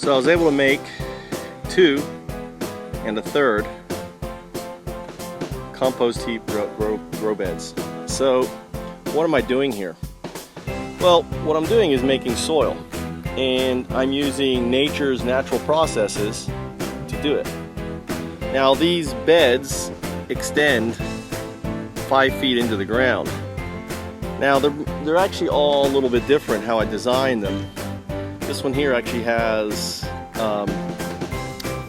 So I was able to make 2 and a third compost heap grow beds. So what am I doing here? Well, what I'm doing is making soil, and I'm using nature's natural processes to do it. Now these beds extend 5 feet into the ground. Now they're actually all a little bit different how I designed them. This one here actually has a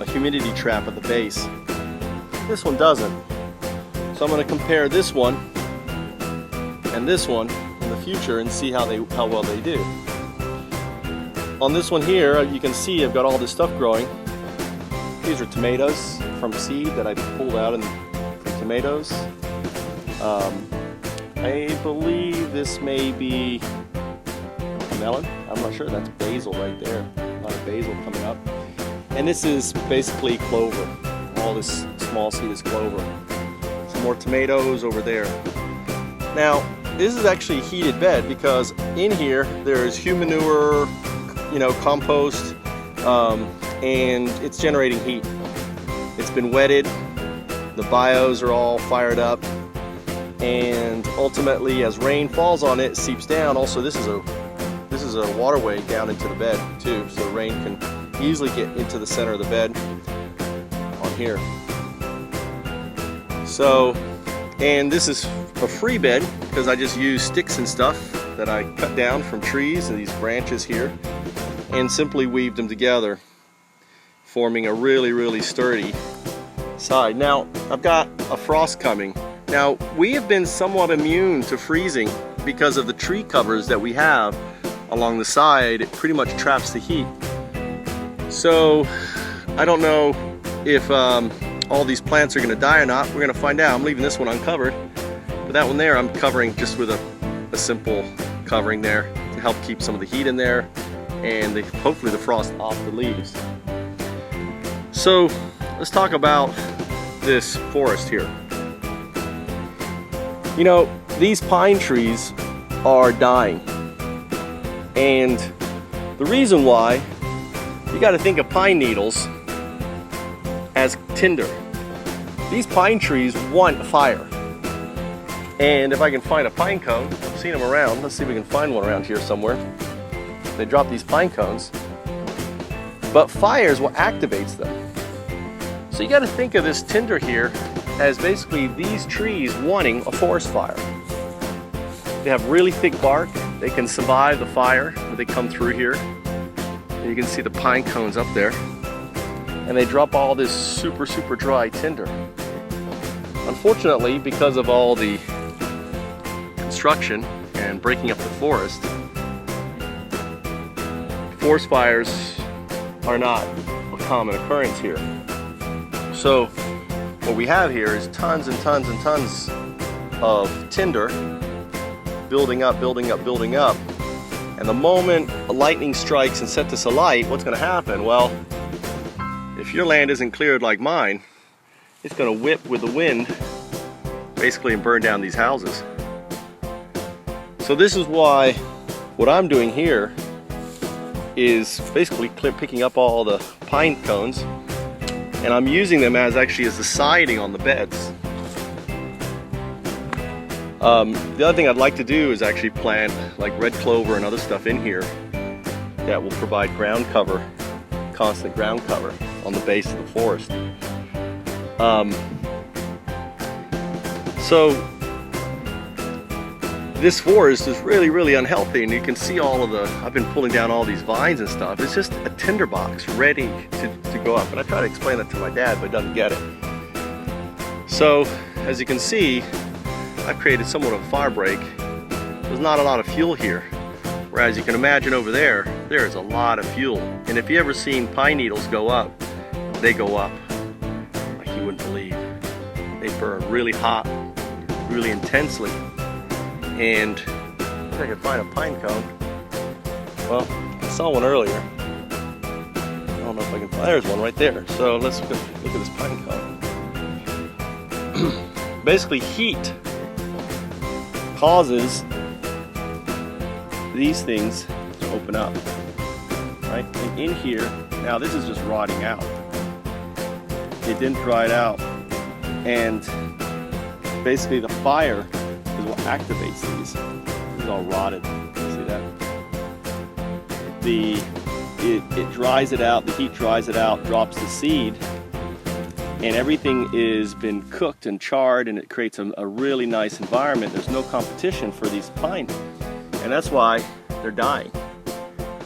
humidity trap at the base. This one doesn't. So I'm going to compare this one and this one in the future and see how well they do. On this one here, you can see I've got all this stuff growing. These are tomatoes from seed that I pulled out in tomatoes. I believe this may be a melon. I'm not sure. That's basil right there. A lot of basil coming up. And this is basically clover. All this small seed is clover. Some more tomatoes over there. Now, this is actually a heated bed because in here there's human manure, compost, and it's generating heat. It's been wetted. The bios are all fired up. And ultimately, as rain falls on it, it seeps down. Also, this is a waterway down into the bed too, so rain can easily get into the center of the bed on here. So, and this is a free bed because I just use sticks and stuff that I cut down from trees and these branches here, and simply weaved them together, forming a really sturdy side. Now, I've got a frost coming. Now, we have been somewhat immune to freezing because of the tree covers that we have along the side. It pretty much traps the heat. So, I don't know if all these plants are going to die or not. We're going to find out. I'm leaving this one uncovered. But that one there, I'm covering just with a simple covering there to help keep some of the heat in there and hopefully the frost off the leaves. So, let's talk about this forest here. These pine trees are dying, and the reason why, you got to think of pine needles as tinder. These pine trees want fire, and if I can find a pine cone, I've seen them around. Let's see if we can find one around here somewhere. They drop these pine cones, but fire is what activates them. So you got to think of this tinder here as basically these trees wanting a forest fire. They have really thick bark. They can survive the fire when they come through here. And you can see the pine cones up there. And they drop all this super dry tinder. Unfortunately, because of all the construction and breaking up the forest fires are not a common occurrence here. So what we have here is tons and tons and tons of tinder building up. And the moment a lightning strikes and sets this alight, what's going to happen? Well, if your land isn't cleared like mine, it's going to whip with the wind basically and burn down these houses. So this is why what I'm doing here is basically picking up all the pine cones, and I'm using them as the siding on the beds. The other thing I'd like to do is actually plant like red clover and other stuff in here that will provide ground cover, constant ground cover on the base of the forest. So this forest is really unhealthy, and you can see all of I've been pulling down all these vines and stuff. It's just a tinderbox ready to go up. And I try to explain that to my dad, but he doesn't get it. So, as you can see, I've created somewhat of a fire break. There's not a lot of fuel here. Whereas you can imagine over there, there's a lot of fuel. And if you ever seen pine needles go up, they go up like you wouldn't believe. They burn really hot, really intensely. And if I could find a pine cone, well, I saw one earlier. I don't know if I can find, there's one right there. So let's look at this pine cone. Basically, heat causes these things to open up. right? And in here, now this is just rotting out. It didn't dry it out. And basically the fire is what activates these. This is all rotted. See that? It dries it out, the heat dries it out, drops the seed, and everything is been cooked and charred, and it creates a really nice environment. There's no competition for these pine, and that's why they're dying,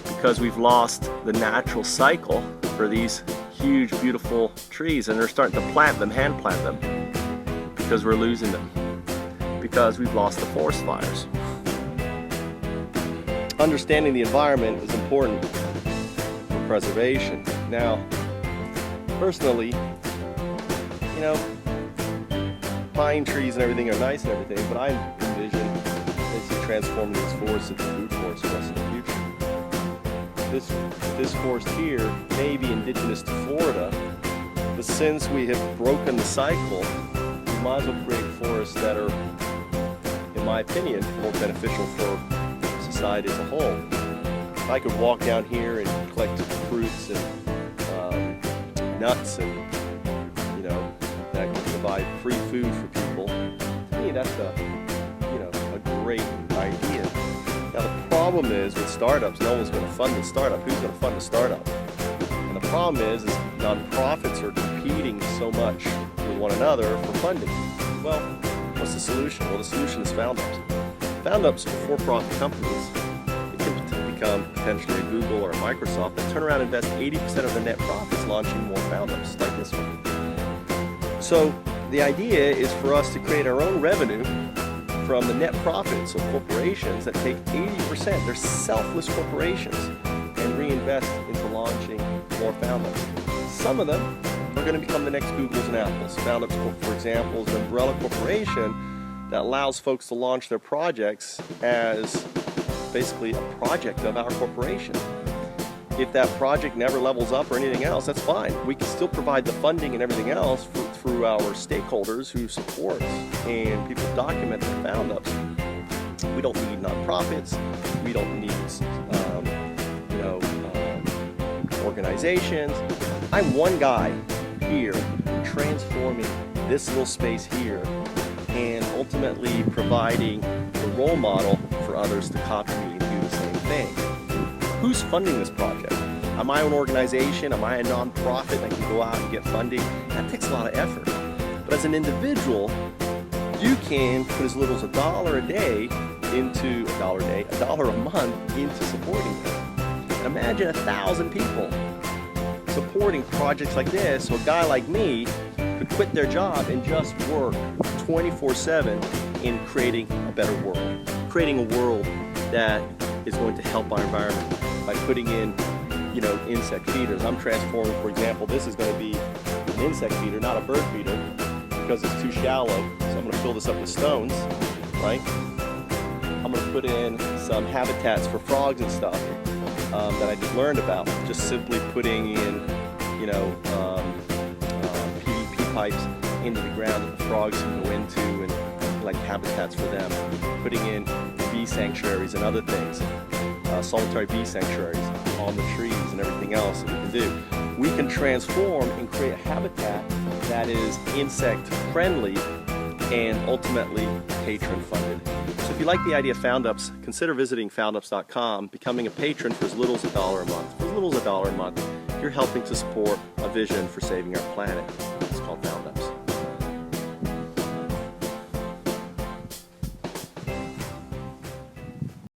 because we've lost the natural cycle for these huge, beautiful trees, and they're starting to plant them, hand plant them, because we're losing them, because we've lost the forest fires. Understanding the environment is important for preservation. Now, personally, you know, pine trees and everything are nice and everything, but I envision basically transforming these forests into food forests for us in the future. This forest here may be indigenous to Florida, but since we have broken the cycle, we might as well create forests that are, in my opinion, more beneficial for society as a whole. If I could walk down here and collect fruits and nuts, and you know, that can provide free food for people, to me that's a great idea. Now the problem is with startups, no one's going to fund the startup. Who's going to fund the startup? And the problem is nonprofits are competing so much with one another for funding. Well, what's the solution? Well, the solution is Foundups. Foundups are for-profit companies. It can become potentially a Google or a Microsoft that turn around and invest 80% of their net profits launching more Foundups like this one. So the idea is for us to create our own revenue from the net profits of corporations that take 80%, they're selfless corporations, and reinvest into launching more Foundups. Some of them are going to become the next Googles and Apples. Foundups, for example, is an umbrella corporation that allows folks to launch their projects as basically a project of our corporation. If that project never levels up or anything else, that's fine. We can still provide the funding and everything else through our stakeholders who support and people document their Foundups. We don't need nonprofits. We don't need organizations. I'm one guy here transforming this little space here and ultimately providing the role model for others to copy me and do the same thing. Who's funding this project? Am I an organization? Am I a nonprofit that can go out and get funding? That takes a lot of effort. But as an individual, you can put as little as $1 a day into $1 a month into supporting them. And imagine 1,000 people supporting projects like this, so a guy like me could quit their job and just work 24/7 in creating a better world. Creating a world that is going to help our environment by putting in, insect feeders. I'm transforming, for example, this is going to be an insect feeder, not a bird feeder, because it's too shallow. So I'm going to fill this up with stones, right? I'm going to put in some habitats for frogs and stuff that I just learned about. Just simply putting in, PVP pipes into the ground that the frogs can go into, and like habitats for them. Putting in bee sanctuaries and other things, solitary bee sanctuaries on the trees and everything else that we can do. We can transform and create a habitat that is insect friendly and ultimately patron funded. So if you like the idea of Foundups, consider visiting Foundups.com, becoming a patron for as little as $1 a month. For as little as $1 a month, you're helping to support a vision for saving our planet. It's called Foundups.